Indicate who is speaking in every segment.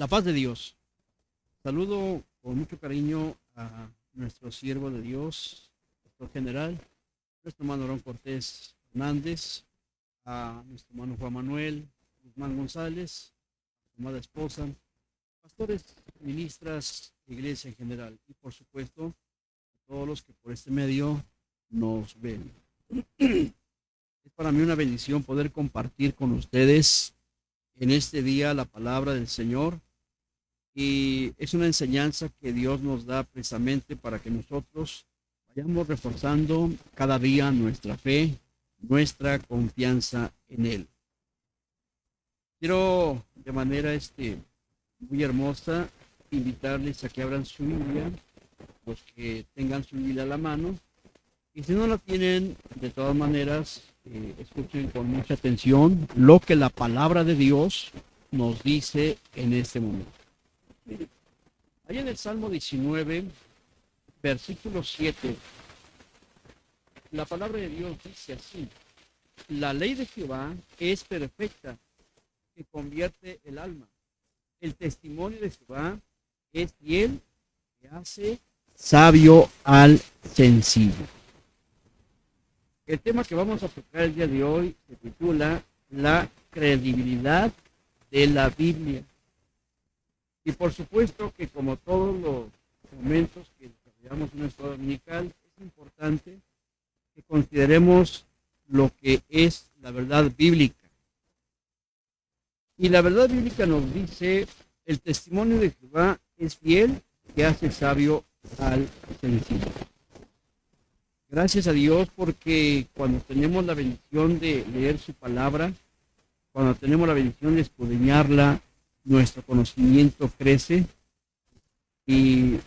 Speaker 1: La paz de Dios. Saludo con mucho cariño a nuestro siervo de Dios, pastor general, nuestro hermano Aaron Cortés Hernández, a nuestro hermano Juan Manuel Guzmán González, su amada esposa, pastores, ministras, iglesia en general y por supuesto a todos los que por este medio nos ven. Es para mí una bendición poder compartir con ustedes en este día la palabra del Señor. Y es una enseñanza que Dios nos da precisamente para que nosotros vayamos reforzando cada día nuestra fe, nuestra confianza en Él. Quiero de manera muy hermosa invitarles a que abran su Biblia, los que tengan su Biblia a la mano, y si no la tienen, de todas maneras, escuchen con mucha atención lo que la palabra de Dios nos dice en este momento. Ahí en el Salmo 19, versículo 7, la palabra de Dios dice así: la ley de Jehová es perfecta, que convierte el alma. El testimonio de Jehová es fiel, que hace sabio al sencillo. El tema que vamos a tocar el día de hoy se titula La credibilidad de la Biblia. Y por supuesto que, como todos los momentos que desarrollamos en nuestra dominical, es importante que consideremos lo que es la verdad bíblica. Y la verdad bíblica nos dice: el testimonio de Jehová es fiel, que hace sabio al sencillo. Gracias a Dios, porque cuando tenemos la bendición de leer su palabra, cuando tenemos la bendición de escudriñarla, nuestro conocimiento crece, y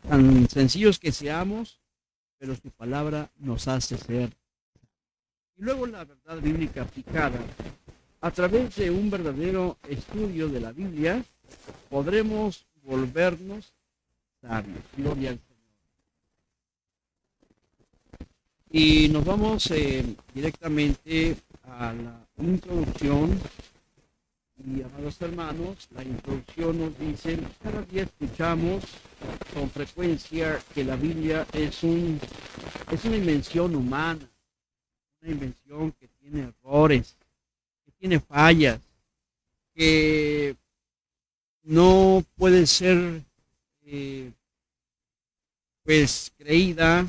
Speaker 1: tan sencillos que seamos, pero su palabra nos hace ser. Y luego la verdad bíblica aplicada a través de un verdadero estudio de la Biblia, podremos volvernos sabios. Gloria al Señor. Y nos vamos directamente a la introducción. Y amados hermanos, la introducción nos dice: cada día escuchamos con frecuencia que la Biblia es una invención humana, una invención que tiene errores, que tiene fallas, que no puede ser creída,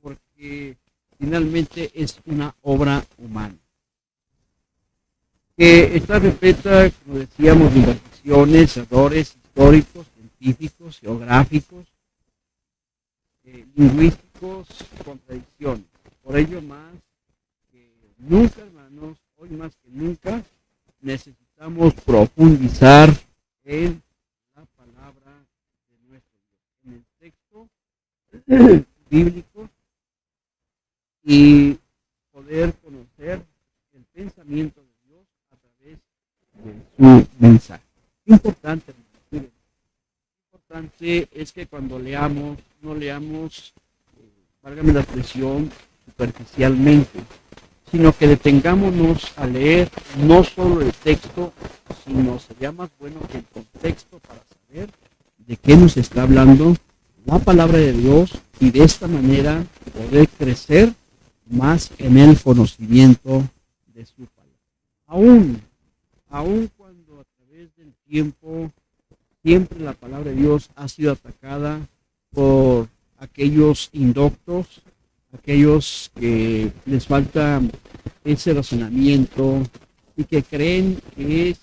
Speaker 1: porque finalmente es una obra humana, que está repleta, como decíamos, de imperfecciones, errores históricos, científicos, geográficos, lingüísticos, contradicciones. Por ello, más que nunca, hermanos, hoy más que nunca, necesitamos profundizar en la palabra de nuestro Dios, en el texto bíblico, y poder conocer el pensamiento de Dios a través de su mensaje. Importante, importante es que cuando leamos, no leamos, válgame la expresión, superficialmente, sino que detengámonos a leer no solo el texto, sino sería más bueno que el contexto, para saber de qué nos está hablando la palabra de Dios, y de esta manera poder crecer más en el conocimiento de su palabra. Aún cuando a través del tiempo siempre la palabra de Dios ha sido atacada por aquellos indoctos, aquellos que les falta ese razonamiento y que creen que es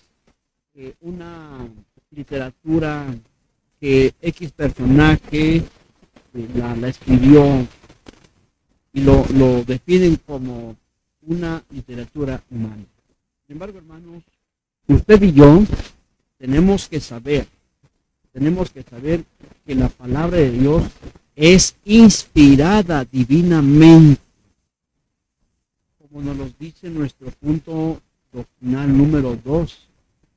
Speaker 1: una literatura que X personaje la escribió, y lo definen como una literatura humana. Sin embargo, hermanos, usted y yo tenemos que saber que la palabra de Dios es inspirada divinamente, como nos lo dice nuestro punto doctrinal número 2.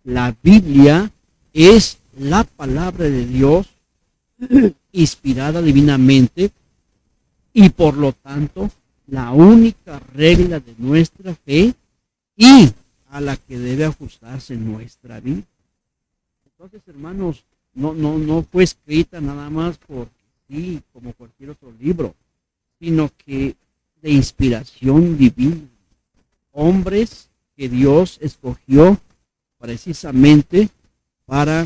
Speaker 1: La Biblia es la palabra de Dios inspirada divinamente, y por lo tanto la única regla de nuestra fe y a la que debe ajustarse nuestra vida. Entonces, hermanos, no fue escrita nada más porque sí, como cualquier otro libro, sino que de inspiración divina. Hombres que Dios escogió precisamente para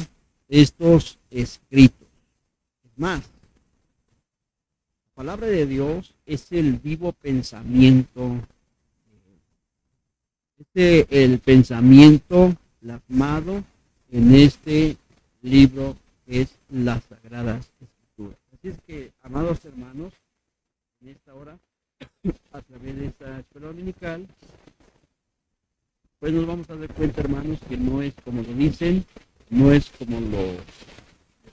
Speaker 1: estos escritos. Es más, la palabra de Dios es el vivo pensamiento, el pensamiento plasmado en este libro que es las Sagradas Escrituras. Así es que, amados hermanos, en esta hora, a través de esta escuela dominical, pues nos vamos a dar cuenta, hermanos, que no es como lo dicen, no es como lo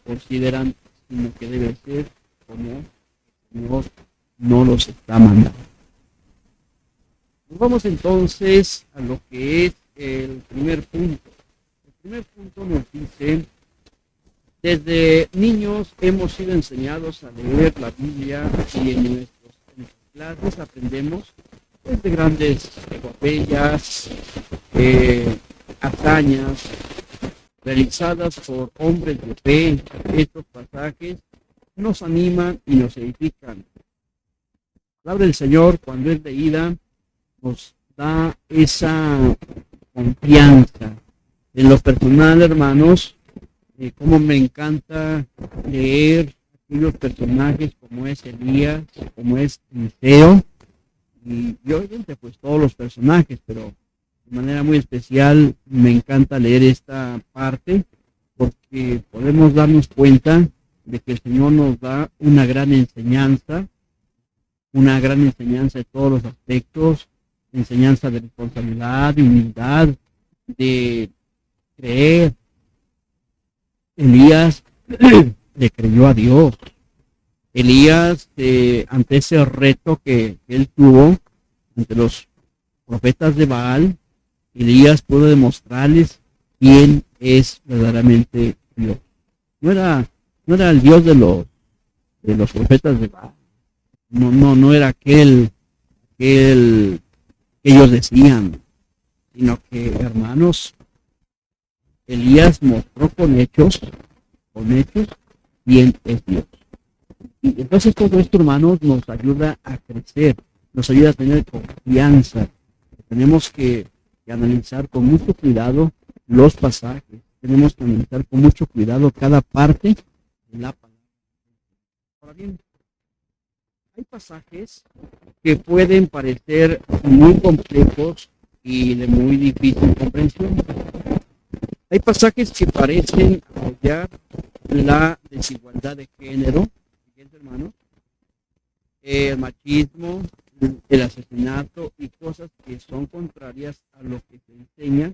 Speaker 1: consideran, sino que debe ser como el Señor no los está mandando. Nos vamos entonces a lo que es el primer punto. El primer punto nos dice: desde niños hemos sido enseñados a leer la Biblia y en nuestras clases aprendemos de grandes epopeyas, hazañas realizadas por hombres de fe. Estos pasajes nos animan y nos edifican. La palabra del Señor, cuando es leída, nos da esa confianza. En lo personal, hermanos, como me encanta leer aquellos personajes como es Elías, como es Eliseo, y obviamente pues todos los personajes, pero de manera muy especial me encanta leer esta parte porque podemos darnos cuenta de que el Señor nos da una gran enseñanza de todos los aspectos, enseñanza de responsabilidad, de humildad, de creer. Elías le creyó a Dios. Elías, ante ese reto que él tuvo ante los profetas de Baal, Elías pudo demostrarles quién es verdaderamente Dios. No era el Dios de los profetas de Baal. No era aquel que ellos decían, sino que, hermanos, Elías mostró con hechos quién es Dios. Y entonces todo esto, hermanos, nos ayuda a crecer, nos ayuda a tener confianza. Tenemos que analizar con mucho cuidado los pasajes, tenemos que analizar con mucho cuidado cada parte de la palabra. Ahora bien, hay pasajes que pueden parecer muy complejos y de muy difícil comprensión. Hay pasajes que parecen apoyar la desigualdad de género, hermanos, el machismo, el asesinato y cosas que son contrarias a lo que se enseña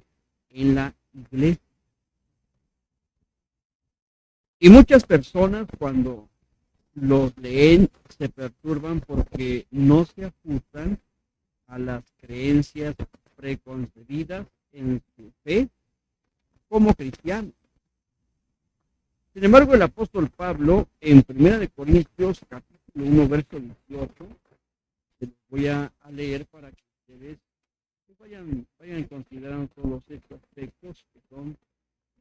Speaker 1: en la iglesia. Y muchas personas, cuando los leen, se perturban porque no se ajustan a las creencias preconcebidas en su fe como cristianos. Sin embargo, el apóstol Pablo, en 1 Corintios, capítulo 1, verso 18, se los voy a leer para que ustedes vayan considerando todos estos aspectos que son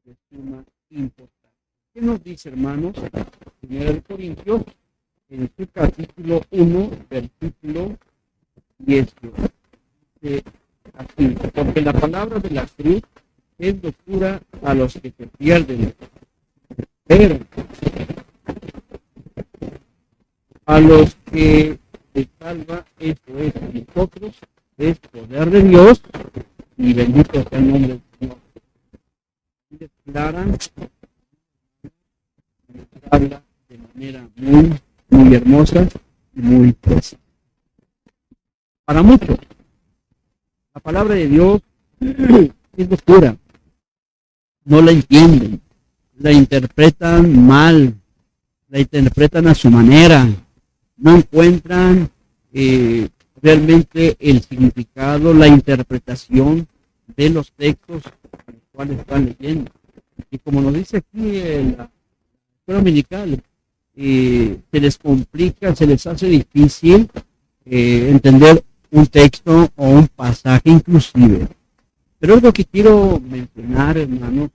Speaker 1: de suma importancia. ¿Qué nos dice, hermanos? 1 Corintios, en su capítulo 1, versículo 18. Así, porque la palabra de la cruz es locura a los que se pierden, pero a los que se salva, esto es nosotros, es poder de Dios, y bendito sea el nombre del Señor. Y declaran, habla de manera muy hermosa y muy precisa. Para muchos, la palabra de Dios es locura, no la entienden, la interpretan mal, la interpretan a su manera, no encuentran realmente el significado, la interpretación de los textos a los cuales están leyendo. Y como nos dice aquí en la escuela dominical, se les complica, se les hace difícil entender un texto o un pasaje inclusive. Pero es lo que quiero mencionar, hermanos,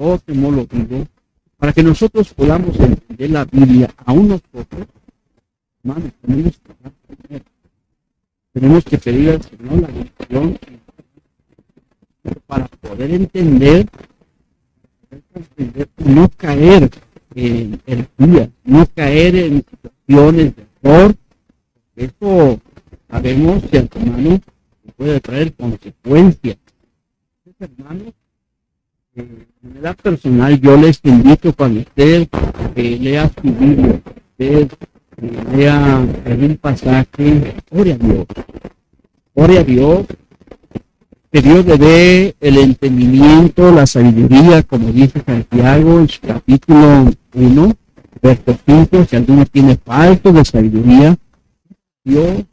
Speaker 1: todo temor lo digo, para que nosotros podamos entender la Biblia a nosotros, hermanos, tenemos que pedir al Señor la bendición para poder entender, no caer en herejía, no caer en situaciones de error. Esto sabemos que, hermano, puede traer consecuencias. Hermanos, de manera personal, yo les invito cuando usted lea su Biblia, usted lea algún pasaje, ore a Dios, que Dios le dé el entendimiento, la sabiduría, como dice Santiago en su capítulo 1, verso 5, si alguno tiene falta de sabiduría, Dios,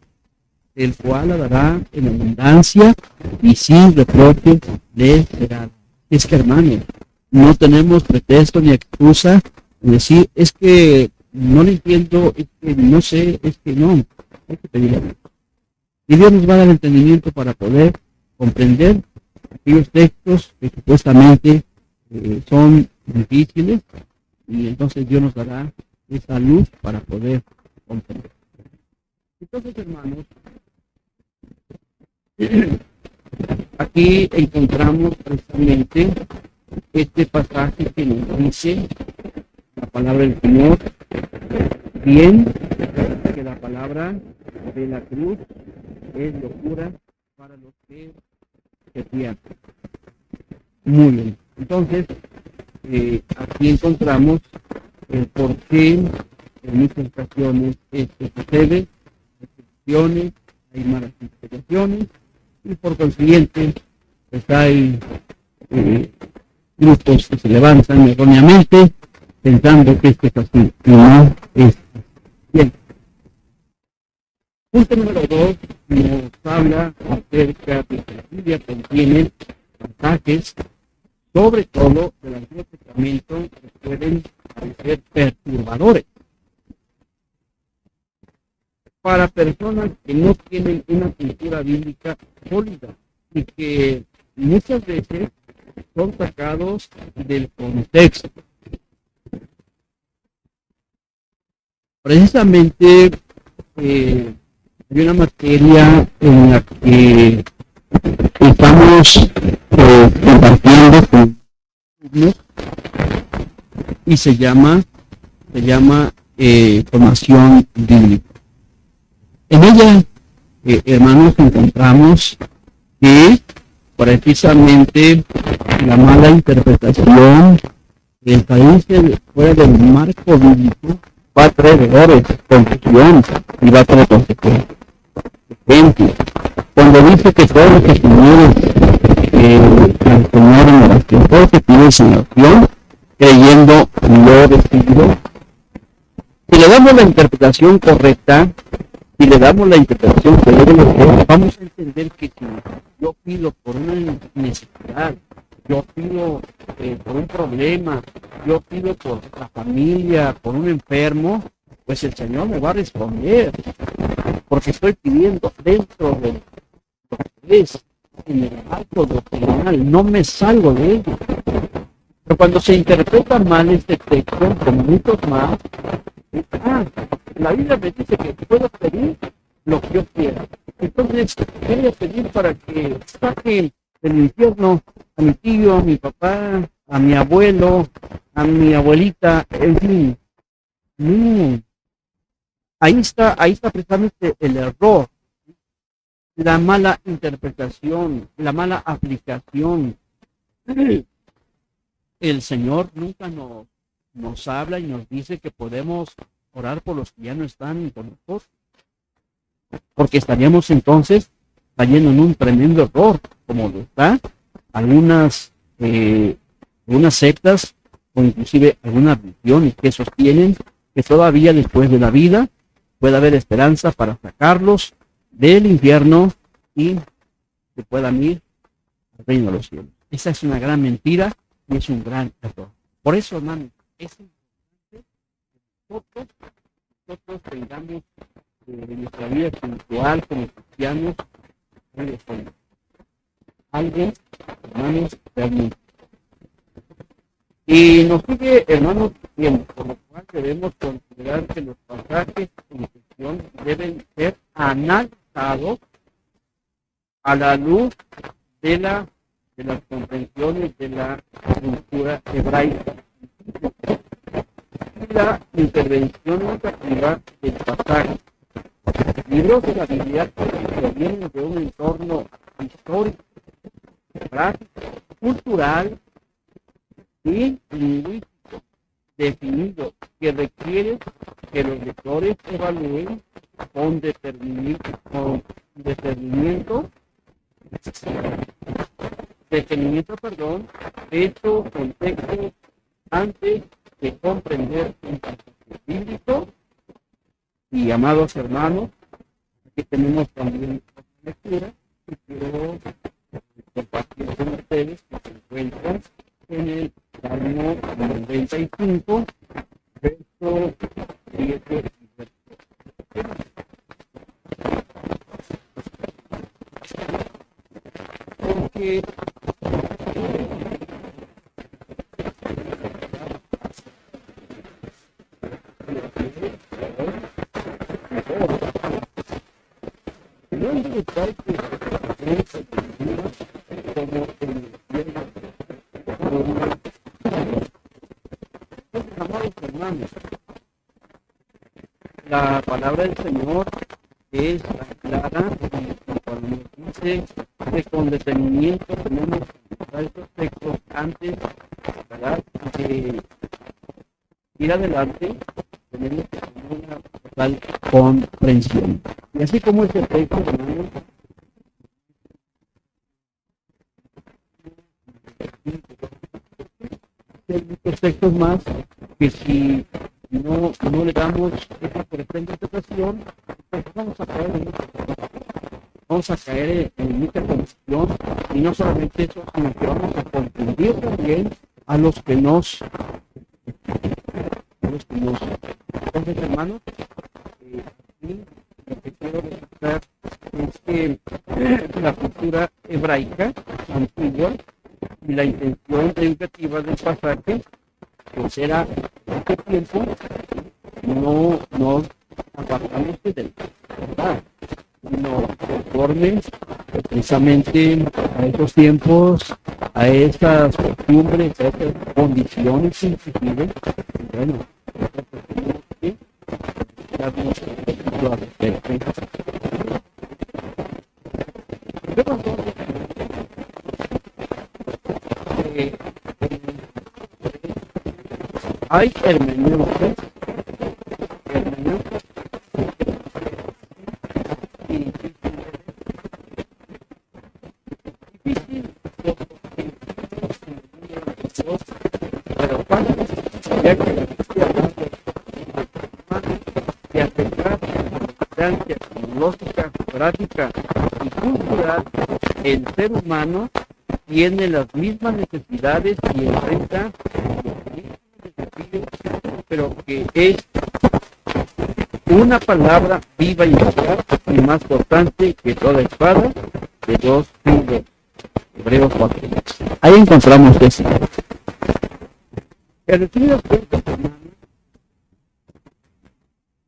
Speaker 1: el cual la dará en abundancia y sin reproche le será. Es que, hermano, no tenemos pretexto ni excusa en decir, es que no lo entiendo, es que no sé, es que no. Hay que pedirle a Dios. Y Dios nos va a dar el entendimiento para poder comprender aquellos textos que supuestamente son difíciles, y entonces Dios nos dará esa luz para poder comprender. Entonces, hermanos, aquí encontramos precisamente este pasaje que nos dice la palabra del Señor, bien que la palabra de la cruz es locura para los que se pierden. Muy bien. Entonces, aquí encontramos el por qué en muchas ocasiones esto sucede, excepciones, hay malas interpretaciones, y por consiguiente, pues hay grupos que se levantan erróneamente pensando que esto es así, y no es bien. Punto número 2 nos habla acerca de que la Biblia contiene pasajes, sobre todo del Antiguo Testamento, que pueden parecer perturbadores para personas que no tienen una cultura bíblica sólida y que muchas veces son sacados del contexto. Precisamente hay una materia en la que estamos compartiendo con alumnos y se llama formación bíblica. En ella, hermanos, encontramos que precisamente la mala interpretación, el salirse fuera del marco bíblico, va a traer errores, confusión y va a traer consecuencias. Ejemplo, cuando dice que todos los que pidieron al Señor en oración, todos los que piden en oración, creyendo lo recibido, si le damos la interpretación correcta, si le damos la interpretación que debe de, vamos a entender que si yo pido por una necesidad, yo pido por un problema, yo pido por la familia, por un enfermo, pues el Señor me va a responder, porque estoy pidiendo dentro de lo que es en el marco doctrinal, no me salgo de ello. Pero cuando se interpreta mal este texto, con muchos más, la Biblia me dice que puedo pedir lo que yo quiera. Entonces, voy a pedir para que saque del infierno a mi tío, a mi papá, a mi abuelo, a mi abuelita, en fin. No. Ahí está precisamente el error, la mala interpretación, la mala aplicación. El Señor nunca nos habla y nos dice que podemos orar por los que ya no están con nosotros, porque estaríamos entonces cayendo en un tremendo error, como lo está algunas sectas o inclusive algunas religiones que sostienen que todavía después de la vida puede haber esperanza para sacarlos del infierno y que puedan ir al reino de los cielos. Esa es una gran mentira y es un gran error. Por eso, hermano, es importante que nosotros tengamos nuestra vida espiritual como cristianos algo, hermanos, realmente. Y nos sigue, hermanos, bien, por lo cual debemos considerar que los pasajes en cuestión deben ser analizados a la luz de las comprensiones de la cultura hebraica y la intervención educativa del pasaje. Libros de la Biblia que provienen de un entorno histórico, práctico, cultural y lingüístico definido, que requiere que los lectores evalúen con detenimiento, estos contextos antes de comprender un pasaje bíblico. Y amados hermanos, aquí tenemos también otra lectura que quiero compartir con ustedes, que se encuentra en el Salmo 95, verso 7 y verso 8. Porque no es de tal que como el infierno. Amados hermanos, la palabra del Señor es clara y cuando nos dice que con detenimiento tenemos que usar estos textos antes, ¿verdad?, de ir adelante, tenemos que tener una total comprensión. Y así como este texto, hermanos, hay muchos textos más que si no le damos esa correcta interpretación, pues vamos a caer en mucha confusión, y no solamente eso, sino que vamos a confundir también a los que nos. Entonces, hermanos, aquí lo que quiero resaltar es que la cultura hebraica antigua y la intención educativa del pasaje, pues era en este tiempo no nos apartamos de él, ¿verdad?, sino conforme precisamente a esos tiempos, a esas costumbres, a esas condiciones inclusive. Bueno, tenemos que darnos a respecto. Hay hermenéuticas difícil, pero cuando ya que la de aceptar la importancia tecnológica, práctica y cultural, el ser humano tiene las mismas necesidades y enfrenta los mismos desafíos, pero que es una palabra viva y eficaz y más cortante que toda espada de dos filos. Hebreos 4. Ahí encontramos eso.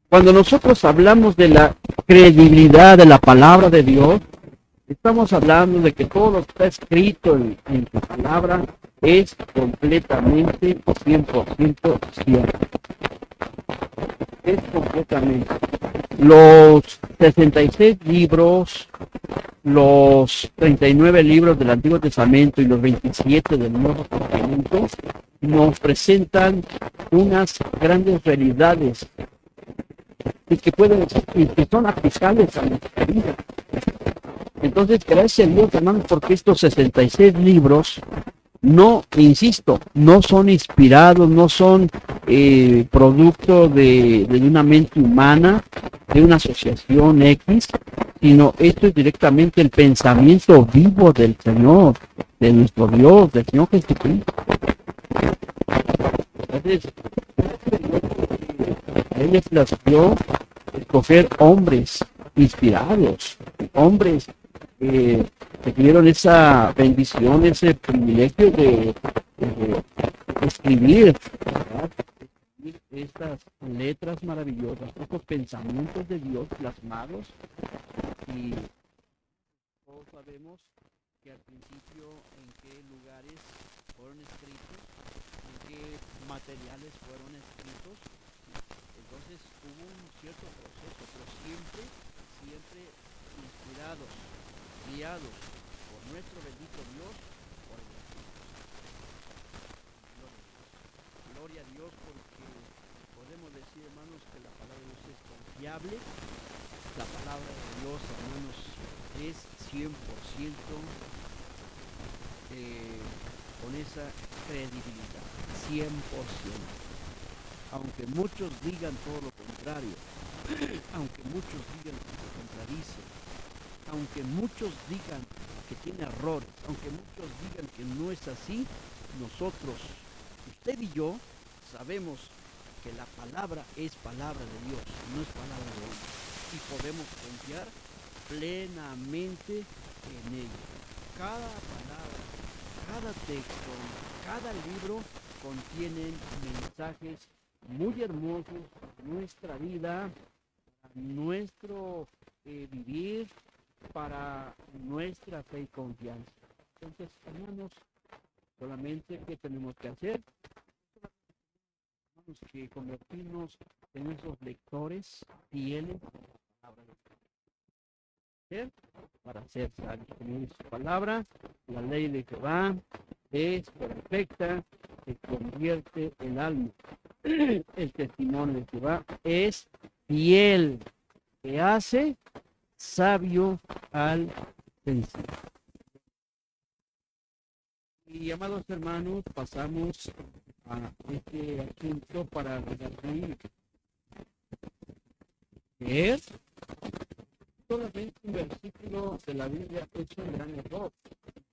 Speaker 1: Cuando nosotros hablamos de la credibilidad de la palabra de Dios, estamos hablando de que todo lo que está escrito en su palabra es completamente 100% cierto. Es completamente. Los 66 libros, los 39 libros del Antiguo Testamento y los 27 del Nuevo Testamento nos presentan unas grandes realidades y que pueden y que son aplicables a nuestra vida. Entonces, gracias a Dios, hermanos, porque estos 66 libros no, insisto, no son inspirados, no son producto de una mente humana, de una asociación X, sino esto es directamente el pensamiento vivo del Señor, de nuestro Dios, del Señor Jesucristo. Entonces, a Él les plació escoger hombres inspirados, hombres que tuvieron esa bendición, ese privilegio de escribir, ¿verdad? Escribir estas letras maravillosas, estos pensamientos de Dios plasmados. Y todos sabemos que al principio en qué lugares fueron escritos, en qué materiales fueron escritos. Entonces hubo un cierto proceso, pero siempre inspirados, guiados por nuestro bendito Dios, por el Espíritu Santo. Gloria a Dios, porque podemos decir, hermanos, que la palabra de Dios es confiable. La palabra de Dios, hermanos, es 100% con esa credibilidad, 100%. Aunque muchos digan todo lo contrario, aunque muchos digan que se contradice, aunque muchos digan que tiene errores, aunque muchos digan que no es así, nosotros, usted y yo, sabemos que la palabra es palabra de Dios, no es palabra de hombre, y podemos confiar plenamente en ella. Cada palabra, cada texto, cada libro contienen mensajes muy hermosos para nuestra vida, para nuestro vivir, para nuestra fe y confianza. Entonces, hermanos, solamente ¿qué tenemos que hacer? Tenemos que convertirnos en esos lectores fieles de la palabra de Dios, para ser sabios. Como dice su palabra, la ley de Jehová es perfecta, que convierte el alma. El testimonio de Jehová es fiel, que hace sabio al sencillo. Y amados hermanos, pasamos a este asunto para leer solamente un versículo de la Biblia es un gran error,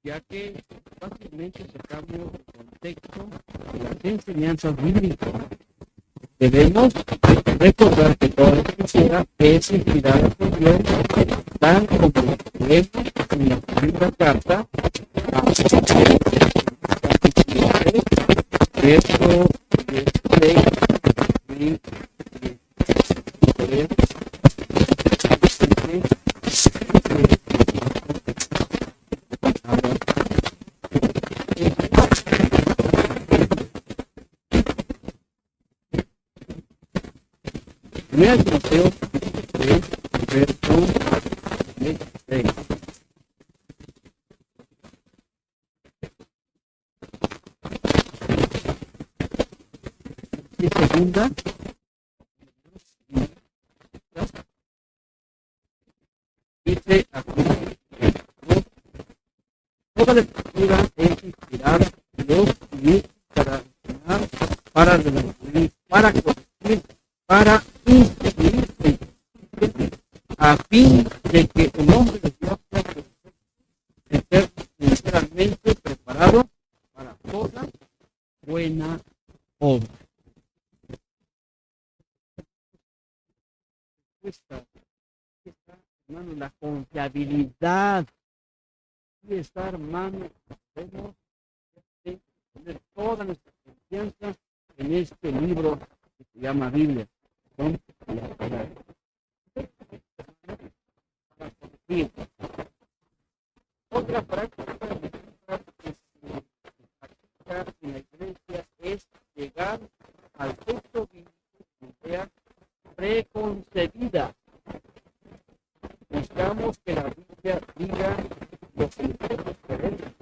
Speaker 1: ya que fácilmente sacamos el contexto de las enseñanzas bíblicas. Debemos recordar que toda la escritura es inspirada por Dios, tal como leemos en la primera carta a verso 16, Primera Timoteo 3, verso 16. Y segunda, dice aquí, toda la escritura es inspirada por Dios y para enseñar, para redarguir, para corregir, para instruir, a fin de que el hombre de Dios esté enteramente preparado para toda buena obra. Esta, hermano, la confiabilidad. Y está, hermano, debemos tener toda nuestra confianza en este libro que se llama Biblia. Son las palabras. Otra práctica que se practica en la iglesia es llegar al texto bíblico de manera preconcebida. Buscamos que la Biblia diga lo que nosotros queremos,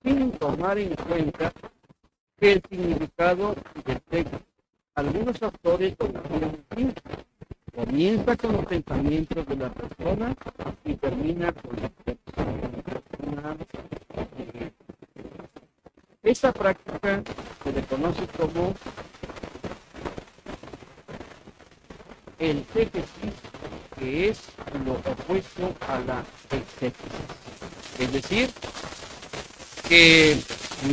Speaker 1: sin tomar en cuenta que el significado del texto. Algunos autores lo llaman así. Comienza con los pensamientos de la persona y termina con la persona. Esta práctica se le conoce como el exégesis, que es lo opuesto a la exégesis. Es decir, que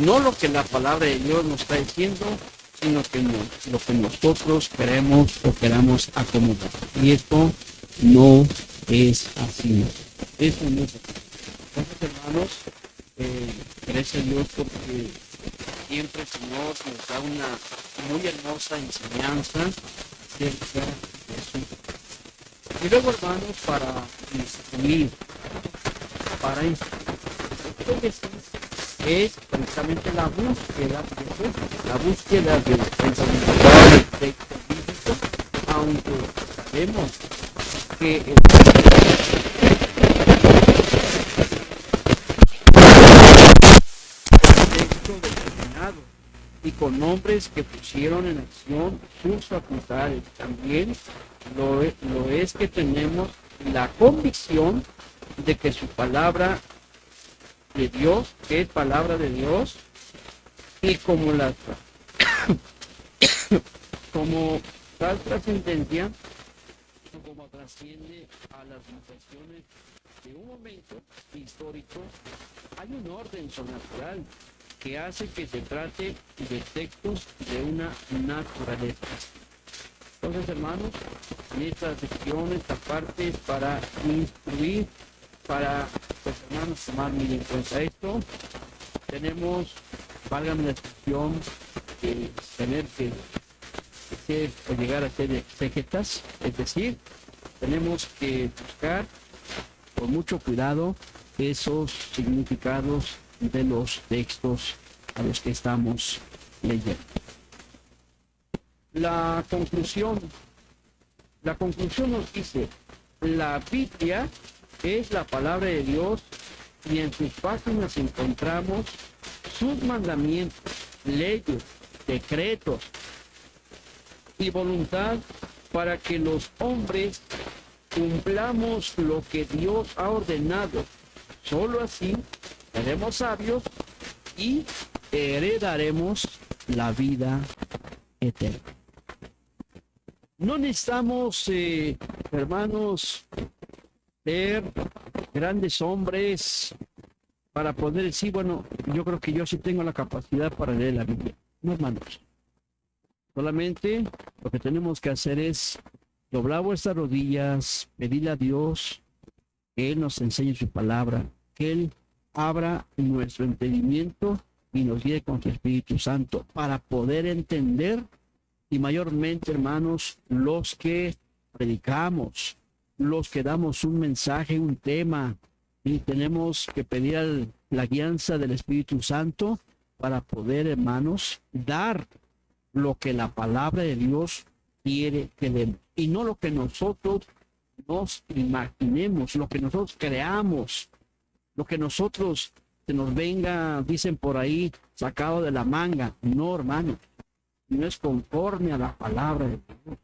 Speaker 1: no lo que la palabra de Dios nos está diciendo, sino que no, lo que nosotros queremos o queramos acomodar. Y esto no es así. Eso no es así. Entonces, hermanos, gracias a Dios porque siempre el Señor nos da una muy hermosa enseñanza acerca de su. Y luego, hermanos, para instruir, es precisamente la búsqueda del pensamiento del texto bíblico, aunque sabemos que el texto determinado y con nombres que pusieron en acción sus facultades. También lo es que tenemos la convicción de que su palabra de Dios, que es palabra de Dios, y como como tal trascendencia, como trasciende a las limitaciones de un momento histórico, hay un orden sobrenatural que hace que se trate de textos de una naturaleza. Entonces, hermanos, en esta sección, esta parte es para instruir, para, pues, hermanos, tomar muy en cuenta esto. Tenemos, válgame la expresión, tener que ser o llegar a ser exégetas, es decir, tenemos que buscar con mucho cuidado esos significados de los textos a los que estamos leyendo. La conclusión nos dice: la Biblia es la palabra de Dios y en sus páginas encontramos sus mandamientos, leyes, decretos y voluntad para que los hombres cumplamos lo que Dios ha ordenado. Solo así seremos sabios y heredaremos la vida eterna. No necesitamos, hermanos, ser grandes hombres para poder decir, bueno, yo creo que yo sí tengo la capacidad para leer la Biblia. No, hermanos. Solamente lo que tenemos que hacer es doblar vuestras rodillas, pedirle a Dios que Él nos enseñe su palabra, que Él abra nuestro entendimiento y nos guíe con su Espíritu Santo para poder entender. Y mayormente, hermanos, los que predicamos, los que damos un mensaje, un tema, y tenemos que pedir la guianza del Espíritu Santo para poder, hermanos, dar lo que la palabra de Dios quiere que demos, y no lo que nosotros nos imaginemos, lo que nosotros creamos, lo que nosotros se nos venga, dicen por ahí, sacado de la manga. No, hermano. No es conforme a la palabra de Dios,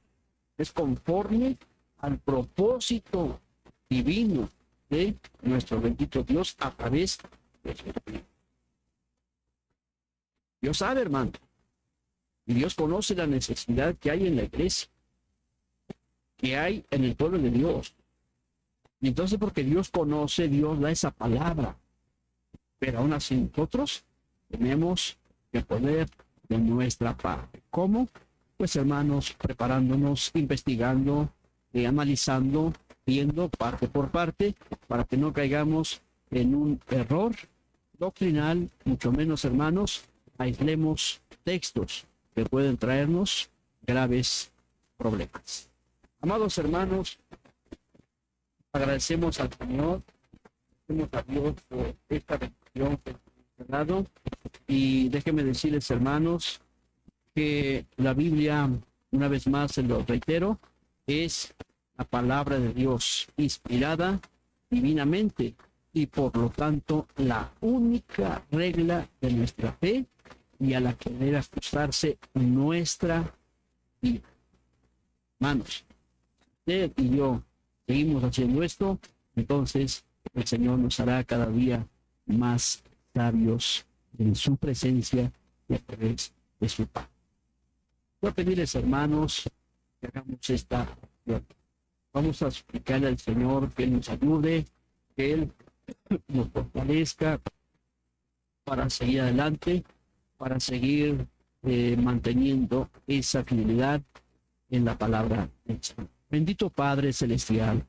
Speaker 1: es conforme al propósito divino de nuestro bendito Dios a través de su Espíritu. Dios sabe, hermano, y Dios conoce la necesidad que hay en la iglesia, que hay en el pueblo de Dios. Y entonces, porque Dios conoce, Dios da esa palabra, pero aún así nosotros tenemos que poner de nuestra parte. ¿Cómo? Pues, hermanos, preparándonos, investigando, analizando, viendo parte por parte, para que no caigamos en un error doctrinal, mucho menos, hermanos, aislemos textos que pueden traernos graves problemas. Amados hermanos, agradecemos al Señor, agradecemos a Dios por esta bendición que nos ha dado. Y déjenme decirles, hermanos, que la Biblia, una vez más se lo reitero, es la palabra de Dios inspirada divinamente y por lo tanto la única regla de nuestra fe y a la que debe ajustarse nuestra vida. Hermanos, usted y yo seguimos haciendo esto, entonces el Señor nos hará cada día más sabios en su presencia y a través de su paz. Voy a pedirles, hermanos, que hagamos esta oración. Vamos a suplicarle al Señor que nos ayude, que Él nos fortalezca para seguir adelante, para seguir manteniendo esa fidelidad en la palabra del Señor. Bendito Padre Celestial,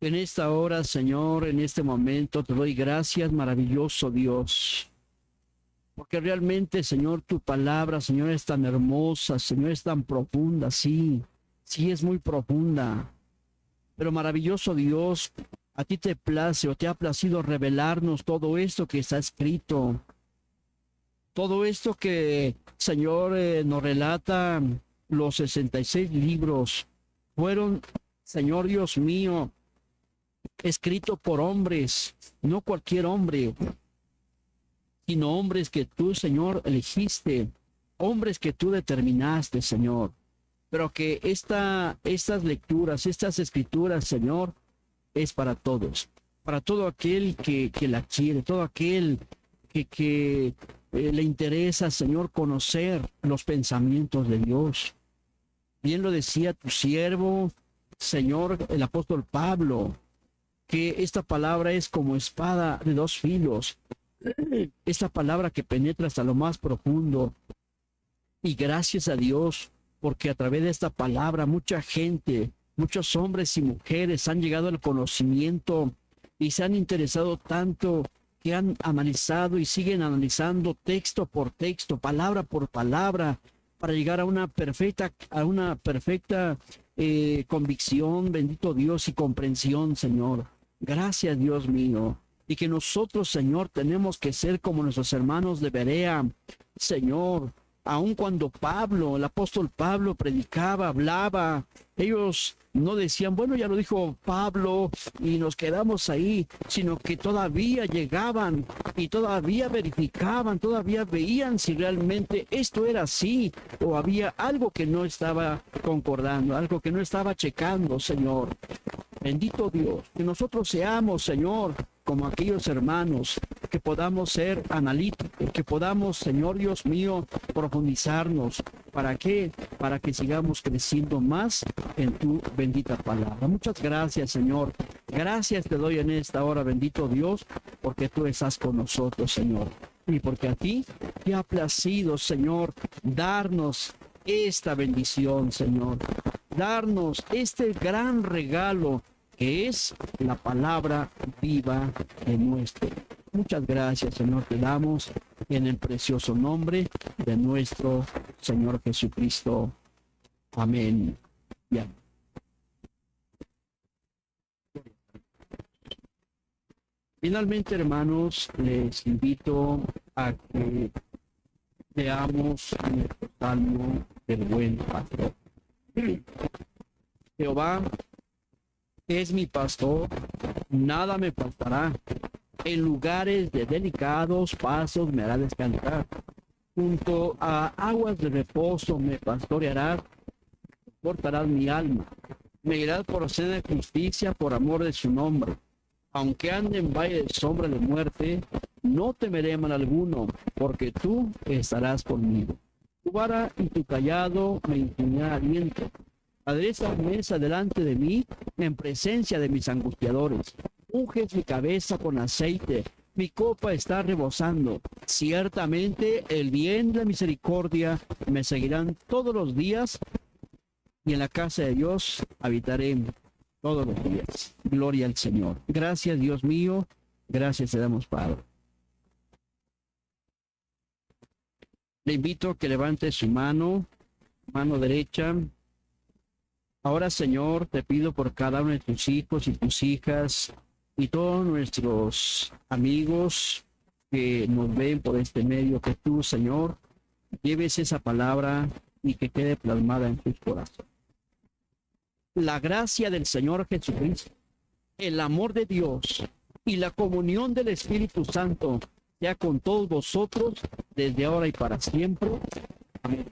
Speaker 1: en esta hora, Señor, en este momento, te doy gracias, maravilloso Dios, porque realmente, Señor, tu palabra, Señor, es tan hermosa, Señor, es tan profunda, sí, sí es muy profunda, pero maravilloso Dios, a ti te place o te ha placido revelarnos todo esto que está escrito, todo esto que, Señor, nos relata los 66 libros, fueron, Señor Dios mío, escrito por hombres, no cualquier hombre, sino hombres que tú, Señor, elegiste, hombres que tú determinaste, Señor. Pero que estas lecturas, estas escrituras, Señor, es para todo aquel que la quiere, todo aquel que le interesa, Señor, conocer los pensamientos de Dios. Bien lo decía tu siervo, Señor, el apóstol Pablo, que esta palabra es como espada de dos filos, esta palabra que penetra hasta lo más profundo. Y gracias a Dios, porque a través de esta palabra mucha gente, muchos hombres y mujeres han llegado al conocimiento y se han interesado tanto que han analizado y siguen analizando texto por texto, palabra por palabra, para llegar a una perfecta convicción, bendito Dios, y comprensión, Señor. Gracias, Dios mío. Y que nosotros, Señor, tenemos que ser como nuestros hermanos de Berea, Señor. Aun cuando Pablo, el apóstol Pablo, predicaba, hablaba, ellos no decían, bueno, ya lo dijo Pablo y nos quedamos ahí, sino que todavía llegaban y todavía verificaban, todavía veían si realmente esto era así o había algo que no estaba concordando, algo que no estaba checando, Señor. Bendito Dios, que nosotros seamos, Señor, como aquellos hermanos, que podamos ser analíticos, que podamos, Señor Dios mío, profundizarnos. ¿Para qué? Para que sigamos creciendo más en tu bendita palabra. Muchas gracias, Señor. Gracias te doy en esta hora, bendito Dios, porque tú estás con nosotros, Señor. Y porque a ti te ha placido, Señor, darnos esta bendición, Señor. Darnos este gran regalo que es la palabra viva de nuestro. Muchas gracias, Señor, te damos en el precioso nombre de nuestro Señor Jesucristo. Amén. Bien. Finalmente, hermanos, les invito a que leamos nuestro salmo del buen pastor. Jehová es mi pastor, nada me faltará. En lugares de delicados pasos me hará descansar. Junto a aguas de reposo me pastoreará, portarás mi alma. Me irás por senda de justicia por amor de su nombre. Aunque ande en valle de sombra de muerte, no temeré mal alguno, porque tú estarás conmigo. Tu vara y tu cayado me infundirán aliento. Aderezas mesa delante de mí en presencia de mis angustiadores. Unges mi cabeza con aceite, mi copa está rebosando. Ciertamente el bien y la misericordia me seguirán todos los días, y en la casa de Dios habitaré todos los días. Gloria al Señor. Gracias, Dios mío. Gracias te damos, Padre. Le invito a que levante su mano derecha. Ahora, Señor, te pido por cada uno de tus hijos y tus hijas y todos nuestros amigos que nos ven por este medio, que tú, Señor, lleves esa palabra y que quede plasmada en tus corazones. La gracia del Señor Jesucristo, el amor de Dios y la comunión del Espíritu Santo sea con todos vosotros desde ahora y para siempre. Amén.